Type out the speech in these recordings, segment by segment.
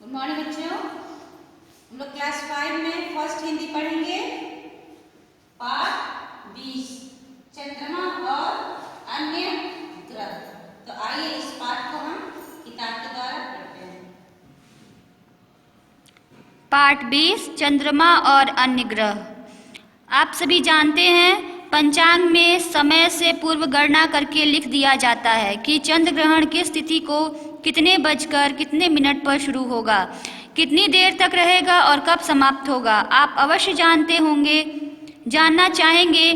Good morning बच्चों। हम लोग क्लास 5 में फर्स्ट हिंदी पढ़ेंगे पाठ 20 चंद्रमा और अन्य ग्रह। तो आइए इस पाठ को हम किताब के द्वारा पढ़ते हैं। पाठ 20 चंद्रमा और अन्य ग्रह। आप सभी जानते हैं पंचांग में समय से पूर्व गणना करके लिख दिया जाता है कि चंद्र ग्रहण की स्थिति को कितने बजकर कितने मिनट पर शुरू होगा, कितनी देर तक रहेगा और कब समाप्त होगा। आप अवश्य जानना चाहेंगे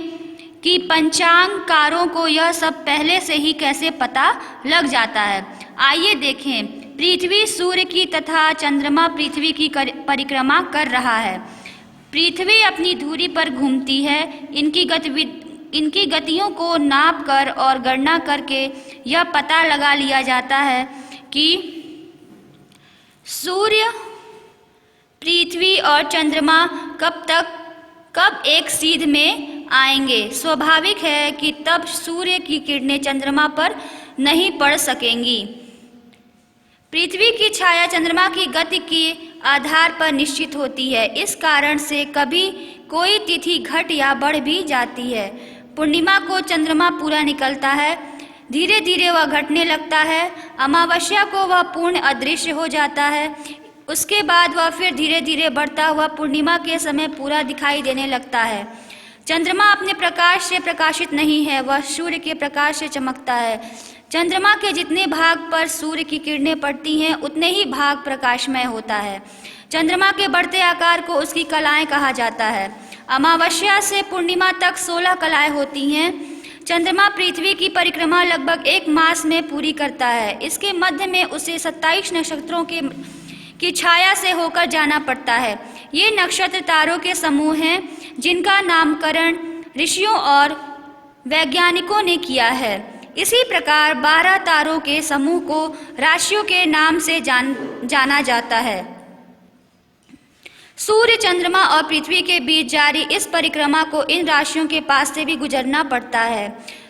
कि पंचांगकारों को यह सब पहले से ही कैसे पता लग जाता है। आइए देखें। पृथ्वी सूर्य की तथा चंद्रमा पृथ्वी की परिक्रमा कर रहा है। पृथ्वी अपनी धुरी पर घूमती है। इनकी गतियों को नाप कर और गणना करके यह पता लगा लिया जाता है कि सूर्य, पृथ्वी और चंद्रमा कब एक सीध में आएंगे। स्वाभाविक है कि तब सूर्य की किरणें चंद्रमा पर नहीं पड़ सकेंगी। पृथ्वी की छाया चंद्रमा की गति के आधार पर निश्चित होती है। इस कारण से कभी कोई तिथि घट या बढ़ भी जाती है। पूर्णिमा को चंद्रमा पूरा निकलता है, धीरे धीरे वह घटने लगता है। अमावस्या को वह पूर्ण अदृश्य हो जाता है। उसके बाद वह फिर धीरे धीरे बढ़ता हुआ पूर्णिमा के समय पूरा दिखाई देने लगता है। चंद्रमा अपने प्रकाश से प्रकाशित नहीं है, वह सूर्य के प्रकाश से चमकता है। चंद्रमा के जितने भाग पर सूर्य की किरणें पड़ती हैं उतने ही भाग प्रकाशमय होता है। चंद्रमा के बढ़ते आकार को उसकी कलाएं कहा जाता है। अमावस्या से पूर्णिमा तक 16 कलाएं होती हैं। चंद्रमा पृथ्वी की परिक्रमा लगभग 1 मास में पूरी करता है। इसके मध्य में उसे 27 नक्षत्रों की छाया से होकर जाना पड़ता है। ये नक्षत्र तारों के समूह हैं जिनका नामकरण ऋषियों और वैज्ञानिकों ने किया है। इसी प्रकार 12 तारों के समूह को राशियों के नाम से जाना जाता है। सूर्य, चंद्रमा और पृथ्वी के बीच जारी इस परिक्रमा को इन राशियों के पास से भी गुजरना पड़ता है।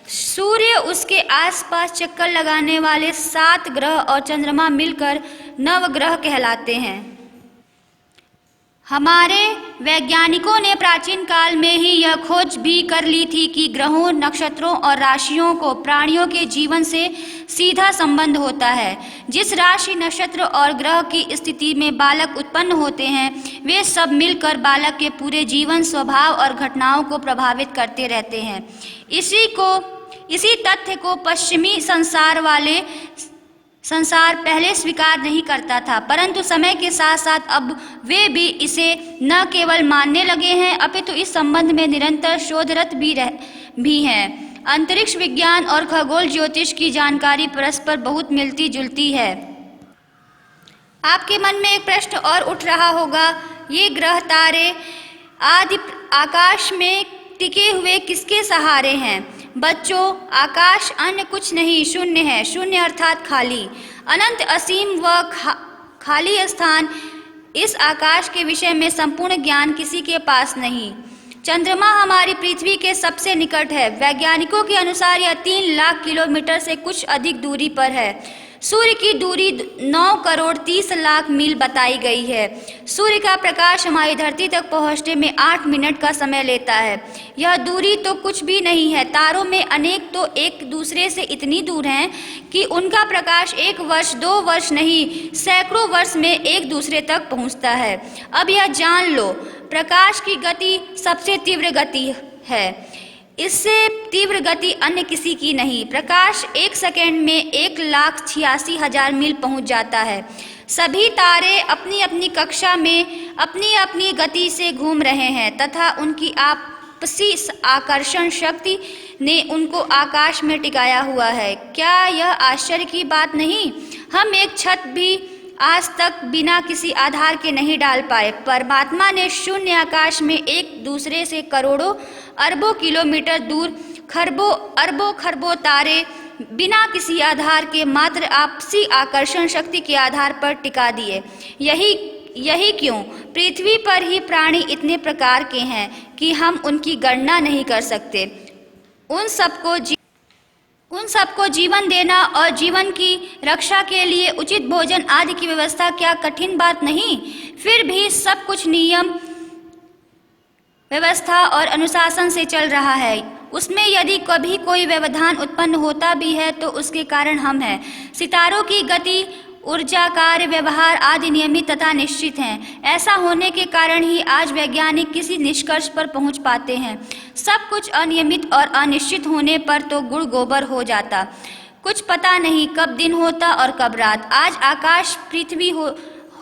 सूर्य, उसके आसपास चक्कर लगाने वाले 7 ग्रह और चंद्रमा मिलकर नवग्रह कहलाते हैं। हमारे वैज्ञानिकों ने प्राचीन काल में ही यह खोज भी कर ली थी कि ग्रहों, नक्षत्रों और राशियों को प्राणियों के जीवन से सीधा संबंध होता है। जिस राशि, नक्षत्र और ग्रह की स्थिति में बालक उत्पन्न होते हैं वे सब मिलकर बालक के पूरे जीवन, स्वभाव और घटनाओं को प्रभावित करते रहते हैं। इसी तथ्य को पश्चिमी संसार पहले स्वीकार नहीं करता था, परंतु समय के साथ साथ अब वे भी इसे न केवल मानने लगे हैं अपितु इस संबंध में निरंतर शोधरत भी हैं। अंतरिक्ष विज्ञान और खगोल ज्योतिष की जानकारी परस्पर बहुत मिलती जुलती है। आपके मन में एक प्रश्न और उठ रहा होगा, ये ग्रह तारे आदि आकाश में टिके हुए किसके सहारे हैं? बच्चों, आकाश अन्य कुछ नहीं, शून्य है। शून्य अर्थात खाली, अनंत, असीम व खाली स्थान। इस आकाश के विषय में संपूर्ण ज्ञान किसी के पास नहीं। चंद्रमा हमारी पृथ्वी के सबसे निकट है। वैज्ञानिकों के अनुसार यह 3 लाख किलोमीटर से कुछ अधिक दूरी पर है। सूर्य की दूरी 9 करोड़ 30 लाख मील बताई गई है। सूर्य का प्रकाश हमारी धरती तक पहुंचने में 8 मिनट का समय लेता है। यह दूरी तो कुछ भी नहीं है। तारों में अनेक तो एक दूसरे से इतनी दूर हैं कि उनका प्रकाश 1 वर्ष 2 वर्ष नहीं, सैकड़ों वर्ष में एक दूसरे तक पहुंचता है। अब यह जान लो, प्रकाश की गति सबसे तीव्र गति है। इससे तीव्र गति अन्य किसी की नहीं। प्रकाश 1 सेकंड में 1,86,000 मील पहुंच जाता है। सभी तारे अपनी अपनी कक्षा में अपनी अपनी गति से घूम रहे हैं तथा उनकी आपसी आकर्षण शक्ति ने उनको आकाश में टिकाया हुआ है। क्या यह आश्चर्य की बात नहीं? हम एक छत भी आज तक बिना किसी आधार के नहीं डाल पाए। परमात्मा ने शून्य आकाश में एक दूसरे से करोड़ों अरबों किलोमीटर दूर अरबों खरबों तारे बिना किसी आधार के मात्र आपसी आकर्षण शक्ति के आधार पर टिका दिए। यही क्यों पृथ्वी पर ही प्राणी इतने प्रकार के हैं कि हम उनकी गणना नहीं कर सकते। उन सबको उन सबको जीवन देना और जीवन की रक्षा के लिए उचित भोजन आदि की व्यवस्था क्या कठिन बात नहीं? फिर भी सब कुछ नियम, व्यवस्था और अनुशासन से चल रहा है। उसमें यदि कभी कोई व्यवधान उत्पन्न होता भी है तो उसके कारण हम हैं। सितारों की गति, ऊर्जा, कार्य, व्यवहार आदि नियमित तथा निश्चित हैं। ऐसा होने के कारण ही आज वैज्ञानिक किसी निष्कर्ष पर पहुंच पाते हैं। सब कुछ अनियमित और अनिश्चित होने पर तो गुड़ गोबर हो जाता। कुछ पता नहीं कब दिन होता और कब रात। आज आकाश पृथ्वी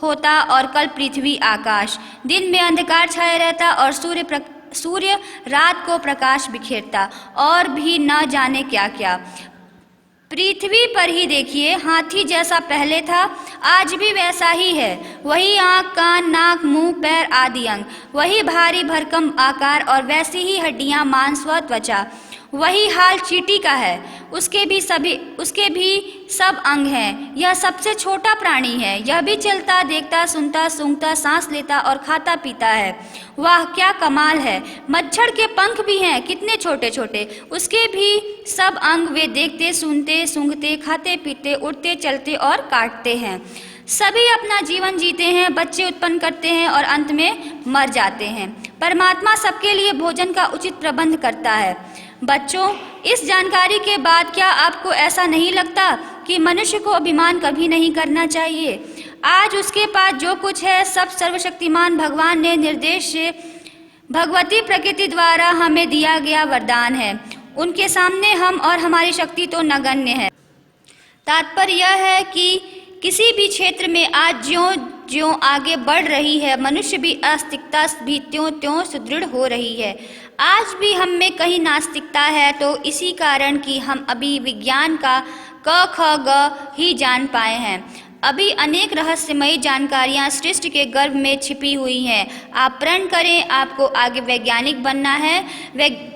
होता और कल पृथ्वी आकाश। दिन में अंधकार छाया रहता और सूर्य रात को प्रकाश बिखेरता, और भी न जाने क्या क्या। पृथ्वी पर ही देखिए, हाथी जैसा पहले था आज भी वैसा ही है। वही आँख, कान, नाक, मुंह, पैर आदि अंग, वही भारी भरकम आकार और वैसी ही हड्डियां, मांस व त्वचा। वही हाल चींटी का है, उसके भी सब अंग हैं। यह सबसे छोटा प्राणी है। यह भी चलता, देखता, सुनता, सूंघता, सांस लेता और खाता पीता है। वाह क्या कमाल है! मच्छर के पंख भी हैं, कितने छोटे छोटे। उसके भी सब अंग वे देखते, सुनते, सूंघते, खाते पीते, उड़ते, चलते और काटते हैं। सभी अपना जीवन जीते हैं, बच्चे उत्पन्न करते हैं और अंत में मर जाते हैं। परमात्मा सबके लिए भोजन का उचित प्रबंध करता है। बच्चों, इस जानकारी के बाद क्या आपको ऐसा नहीं लगता कि मनुष्य को अभिमान कभी नहीं करना चाहिए? आज उसके पास जो कुछ है सब सर्वशक्तिमान भगवान ने निर्देश से भगवती प्रकृति द्वारा हमें दिया गया वरदान है। उनके सामने हम और हमारी शक्ति तो नगण्य है। तात्पर्य यह है कि किसी भी क्षेत्र में आज ज्यों-ज्यों आगे बढ़ रही है, मनुष्य भी अस्तिकता भी त्यों-त्यों सुदृढ़ हो रही है। आज भी हम में कहीं नास्तिकता है तो इसी कारण कि हम अभी विज्ञान का क ख ग ही जान पाए हैं। अभी अनेक रहस्यमयी जानकारियां सृष्टि के गर्भ में छिपी हुई हैं। आप प्रण करें, आपको आगे वैज्ञानिक बनना है।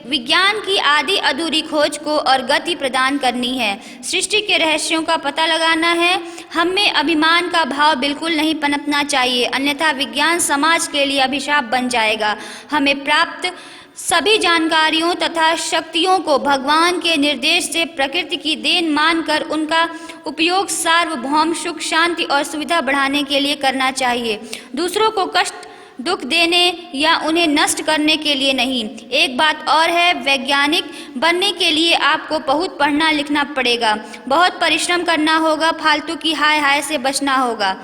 विज्ञान की आदि अधूरी खोज को और गति प्रदान करनी है। सृष्टि के रहस्यों का पता लगाना है। हम में अभिमान का भाव बिल्कुल नहीं पनपना चाहिए, अन्यथा विज्ञान समाज के लिए अभिशाप बन जाएगा। हमें प्राप्त सभी जानकारियों तथा शक्तियों को भगवान के निर्देश से प्रकृति की देन मानकर उनका उपयोग सार्वभौम सुख, शांति और सुविधा बढ़ाने के लिए करना चाहिए, दूसरों को कष्ट, दुख देने या उन्हें नष्ट करने के लिए नहीं। एक बात और है, वैज्ञानिक बनने के लिए आपको बहुत पढ़ना लिखना पड़ेगा, बहुत परिश्रम करना होगा, फालतू की हाय हाय से बचना होगा।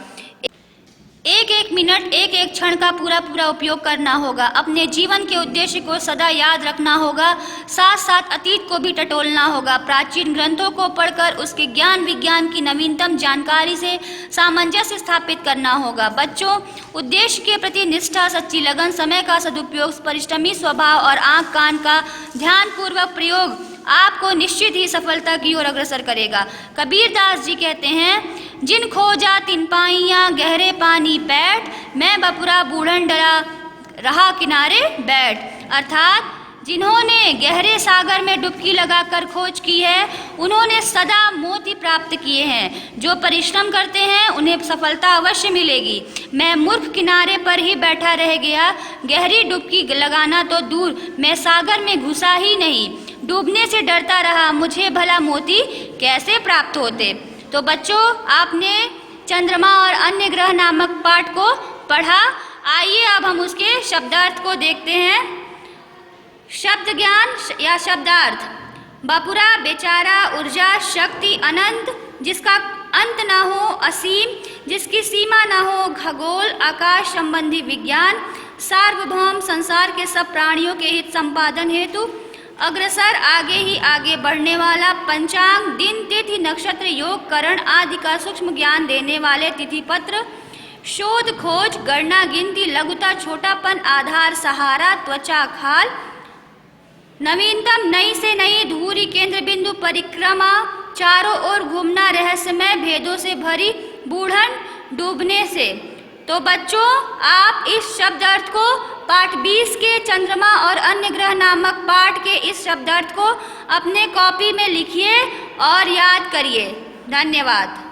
एक एक मिनट, एक एक क्षण का पूरा उपयोग करना होगा। अपने जीवन के उद्देश्य को सदा याद रखना होगा, साथ साथ अतीत को भी टटोलना होगा। प्राचीन ग्रंथों को पढ़कर उसके ज्ञान विज्ञान की नवीनतम जानकारी से सामंजस्य स्थापित करना होगा। बच्चों, उद्देश्य के प्रति निष्ठा, सच्ची लगन, समय का सदुपयोग, परिश्रमी स्वभाव और आँख कान का ध्यानपूर्वक प्रयोग आपको निश्चित ही सफलता की ओर अग्रसर करेगा। कबीरदास जी कहते हैं, जिन खोजा तिन पाइयाँ गहरे पानी बैठ, मैं बपुरा बूढ़न डरा रहा किनारे बैठ। अर्थात जिन्होंने गहरे सागर में डुबकी लगाकर खोज की है, उन्होंने सदा मोती प्राप्त किए हैं। जो परिश्रम करते हैं उन्हें सफलता अवश्य मिलेगी। मैं मूर्ख किनारे पर ही बैठा रह गया, गहरी डुबकी लगाना तो दूर, मैं सागर में घुसा ही नहीं, डूबने से डरता रहा, मुझे भला मोती कैसे प्राप्त होते। तो बच्चों, आपने चंद्रमा और अन्य ग्रह नामक पाठ को पढ़ा। आइए अब हम उसके शब्दार्थ को देखते हैं। शब्द ज्ञान या शब्दार्थ। बपुरा बेचारा, ऊर्जा, शक्ति, अनंत, जिसका अंत न हो, असीम, जिसकी सीमा न हो, खगोल, आकाश संबंधी विज्ञान, सार्वभौम, संसार के सब प्राणियों के हित संपादन हेतु अग्रसर, आगे ही आगे बढ़ने वाला, पंचांग, दिन, तिथि, नक्षत्र, योग, करण आदि का सूक्ष्म ज्ञान देने वाले तिथि पत्र, शोध, खोज, गणना, गिनती, लघुता, छोटापन, आधार, सहारा, त्वचा, खाल, नवीनतम, नई से नई, धुरी, केंद्र बिंदु, परिक्रमा, चारों ओर घूमना, रहस्यमय, भेदों से भरी, बूढ़न, डूबने से। तो बच्चों, आप इस शब्दार्थ को पाठ 20 के चंद्रमा और अन्य ग्रह नामक पाठ के इस शब्दार्थ को अपने कॉपी में लिखिए और याद करिए। धन्यवाद।